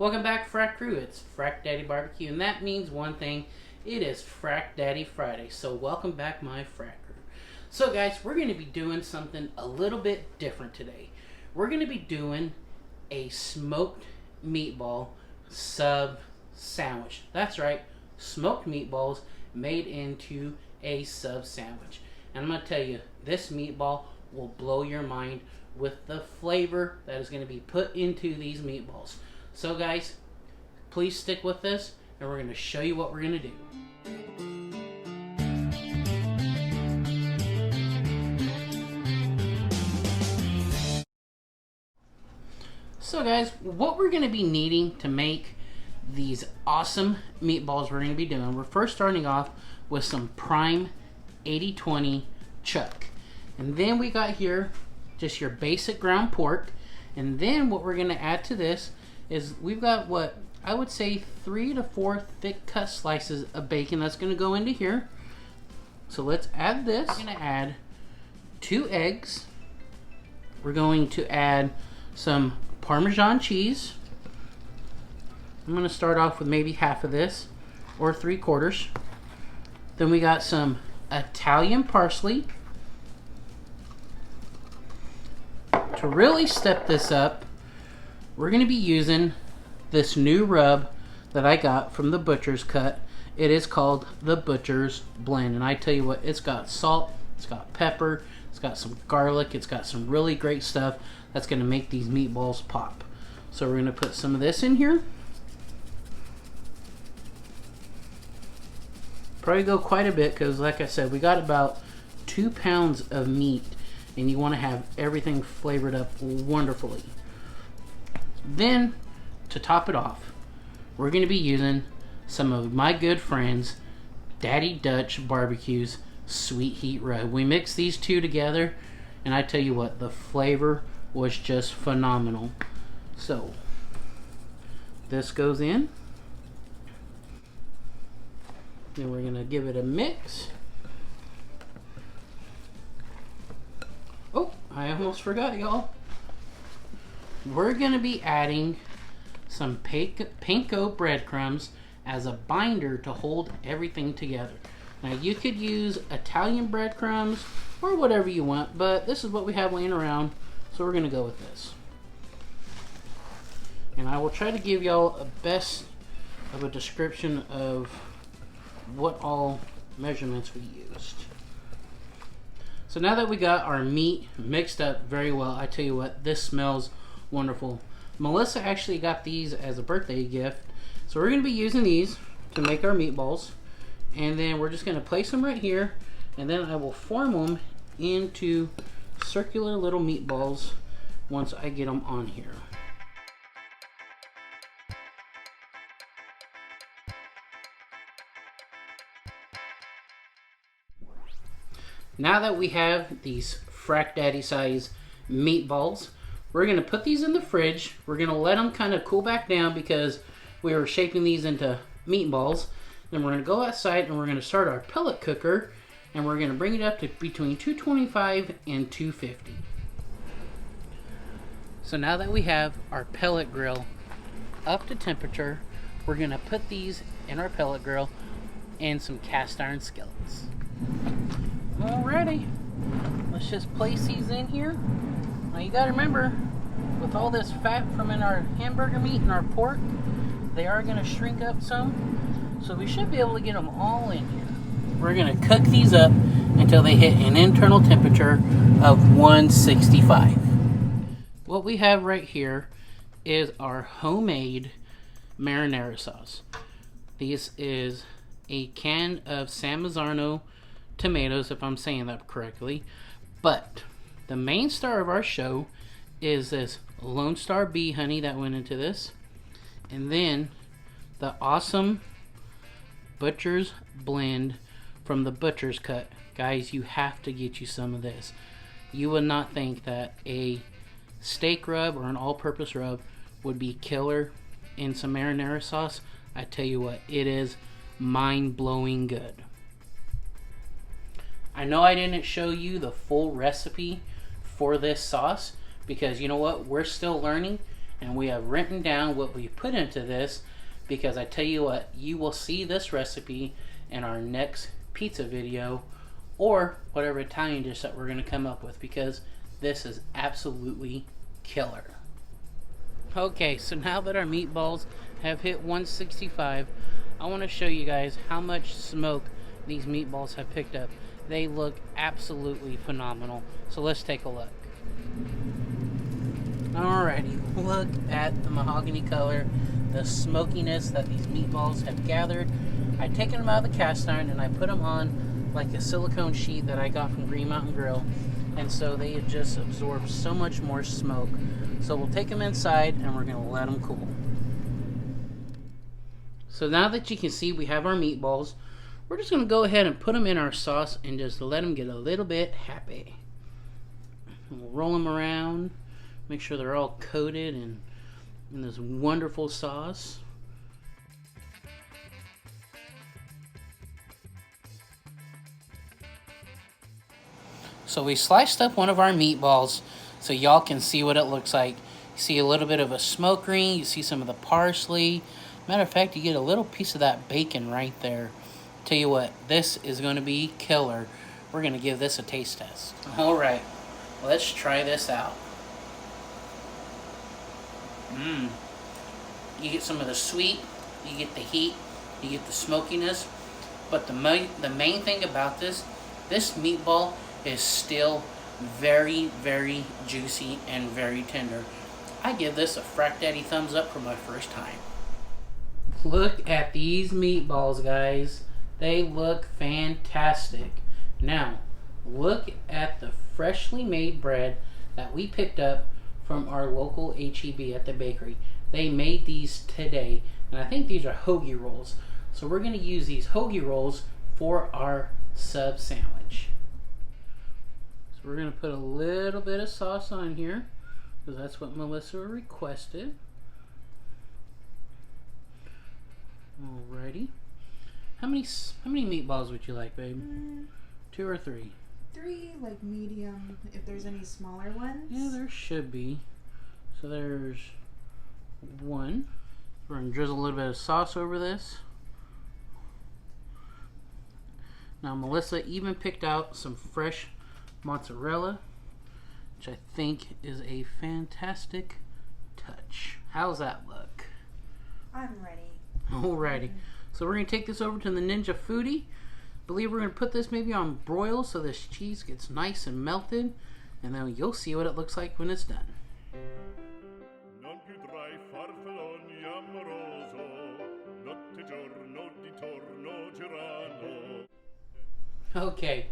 Welcome back, Frac Crew. It's Frac Daddy Barbecue, and that means one thing. It is Frac Daddy Friday. So welcome back, my Frac Crew. So guys, we're going to be doing something a little bit different today. We're going to be doing a smoked meatball sub sandwich. That's right, smoked meatballs made into a sub sandwich. And I'm going to tell you, this meatball will blow your mind with the flavor that is going to be put into these meatballs. So guys, please stick with this, and we're going to show you what we're going to do. So guys, what we're going to be needing to make these awesome meatballs we're going to be doing, we're first starting off with some prime 80/20 chuck. And then we got here just your basic ground pork. And then what we're going to add to this is we've got what I would say 3 to 4 thick cut slices of bacon that's going to go into here. So let's add this. We're going to add 2 eggs. We're going to add some Parmesan cheese. I'm going to start off with maybe half of this or 3/4. Then we got some Italian parsley. To really step this up, we're going to be using this new rub that I got from the Butcher's Cut. It is called the Butcher's Blend, and I tell you what, it's got salt, it's got pepper, it's got some garlic, it's got some really great stuff that's going to make these meatballs pop. So we're going to put some of this in here. Probably go quite a bit because, like I said, we got about 2 pounds of meat, and you want to have everything flavored up wonderfully. Then, to top it off, we're going to be using some of my good friends Daddy Dutch Barbecue's Sweet Heat Rub. We mixed these two together, and I tell you what, the flavor was just phenomenal. So, this goes in. Then we're going to give it a mix. Oh, I almost forgot, y'all. We're going to be adding some panko breadcrumbs as a binder to hold everything together. Now, you could use Italian breadcrumbs or whatever you want, but this is what we have laying around, so we're going to go with this. And I will try to give y'all a best of a description of what all measurements we used. So now that we got our meat mixed up very well, I tell you what, this smells wonderful. Melissa actually got these as a birthday gift. So we're going to be using these to make our meatballs. And then we're just going to place them right here. And then I will form them into circular little meatballs once I get them on here. Now that we have these Frac Daddy size meatballs, we're going to put these in the fridge. We're going to let them kind of cool back down because we were shaping these into meatballs. Then we're going to go outside and we're going to start our pellet cooker, and we're going to bring it up to between 225 and 250. So now that we have our pellet grill up to temperature, we're going to put these in our pellet grill and some cast iron skillets. Alrighty, let's just place these in here. Now you gotta remember, with all this fat from in our hamburger meat and our pork, they are gonna shrink up some, so we should be able to get them all in here. We're gonna cook these up until they hit an internal temperature of 165. What we have right here is our homemade marinara sauce. This is a can of San Marzano tomatoes, if I'm saying that correctly. But the main star of our show is this Lone Star bee honey that went into this, and then the awesome Butcher's Blend from the Butcher's Cut. Guys, you have to get you some of this. You would not think that a steak rub or an all-purpose rub would be killer in some marinara sauce. I tell you what, it is mind-blowing good. I know I didn't show you the full recipe for this sauce because you know what, we're still learning, And we have written down what we put into this, because I tell you what, you will see this recipe in our next pizza video or whatever Italian dish that we're going to come up with, because this is absolutely killer. Okay, so now that our meatballs have hit 165, I want to show you guys how much smoke these meatballs have picked up. They look absolutely phenomenal. So let's take a look. Alrighty, look at the mahogany color, the smokiness that these meatballs have gathered. I've taken them out of the cast iron and I put them on like a silicone sheet that I got from Green Mountain Grill. And so they have just absorbed so much more smoke. So we'll take them inside and we're going to let them cool. So now that you can see we have our meatballs, we're just going to go ahead and put them in our sauce and just let them get a little bit happy. We'll roll them around, make sure they're all coated in this wonderful sauce. So we sliced up one of our meatballs so y'all can see what it looks like. You see a little bit of a smoke ring, you see some of the parsley. Matter of fact, you get a little piece of that bacon right there. Tell you what, this is going to be killer. We're going to give this a taste test. Alright, let's try this out. You get some of the sweet, you get the heat, you get the smokiness. But the main thing about this meatball is still very, very juicy and very tender. I give this a Frac Daddy thumbs up for my first time. Look at these meatballs, guys. They look fantastic. Now, look at the freshly made bread that we picked up from our local H-E-B at the bakery. They made these today, and I think these are hoagie rolls. So we're going to use these hoagie rolls for our sub sandwich. So we're going to put a little bit of sauce on here, because that's what Melissa requested. Alrighty. How many meatballs would you like, babe? 2 or 3? 3, like medium, if there's any smaller ones. Yeah, there should be. So there's 1. We're going to drizzle a little bit of sauce over this. Now Melissa even picked out some fresh mozzarella, which I think is a fantastic touch. How's that look? I'm ready. Alrighty. So we're going to take this over to the Ninja Foodie. I believe we're going to put this maybe on broil so this cheese gets nice and melted. And then you'll see what it looks like when it's done. Okay,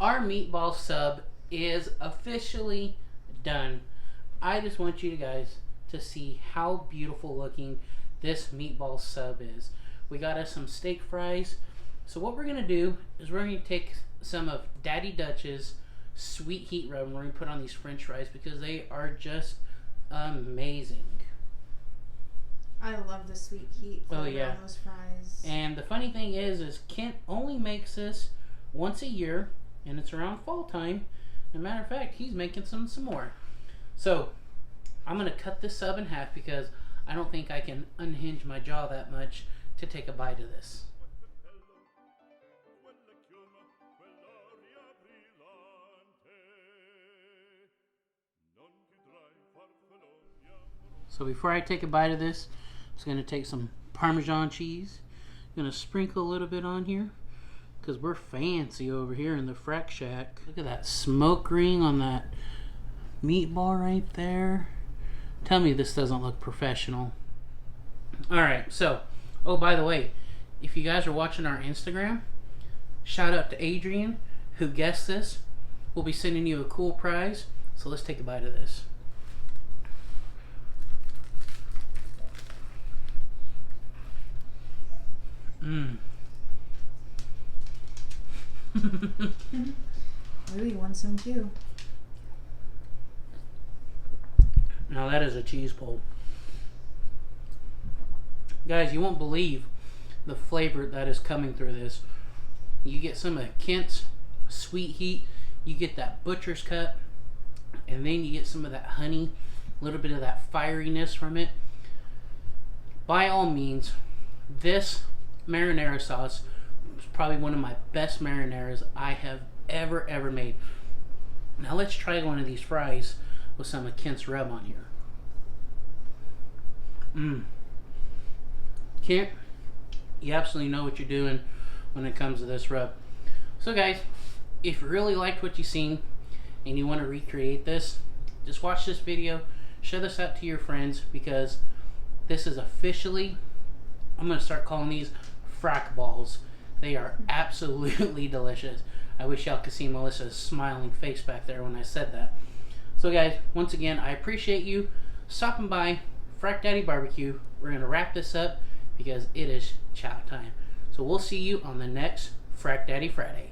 our meatball sub is officially done. I just want you guys to see how beautiful looking this meatball sub is. We got us some steak fries. So what we're going to do is we're going to take some of Daddy Dutch's sweet heat rub and we're going to put on these french fries because they are just amazing. I love the sweet heat on those fries. And the funny thing is Kent only makes this once a year, and it's around fall time. As a matter of fact, he's making some more. So I'm going to cut this sub in half because I don't think I can unhinge my jaw that much to take a bite of this. So before I take a bite of this, I'm just going to take some Parmesan cheese. I'm going to sprinkle a little bit on here because we're fancy over here in the Frac Shack. Look at that smoke ring on that meatball right there. Tell me this doesn't look professional. Alright, so, oh, by the way, if you guys are watching our Instagram, shout out to Adrian, who guessed this. We'll be sending you a cool prize. So let's take a bite of this. Maybe you want some too. Now that is a cheese pull. Guys, you won't believe the flavor that is coming through this. You get some of Kent's sweet heat, you get that butcher's cut, and then you get some of that honey a little bit of that fieriness from it. By all means, this marinara sauce is probably one of my best marinaras I have ever made. Now let's try one of these fries with some of Kent's rub on here. Kent, you absolutely know what you're doing when it comes to this rub. So guys, if you really liked what you've seen and you want to recreate this, just watch this video, share this out to your friends, because this is officially, I'm going to start calling these Frac balls. They are absolutely delicious. I wish y'all could see Melissa's smiling face back there when I said that. So guys, once again, I appreciate you stopping by Frac Daddy Barbecue. We're going to wrap this up because it is chow time. So we'll see you on the next Frac Daddy Friday.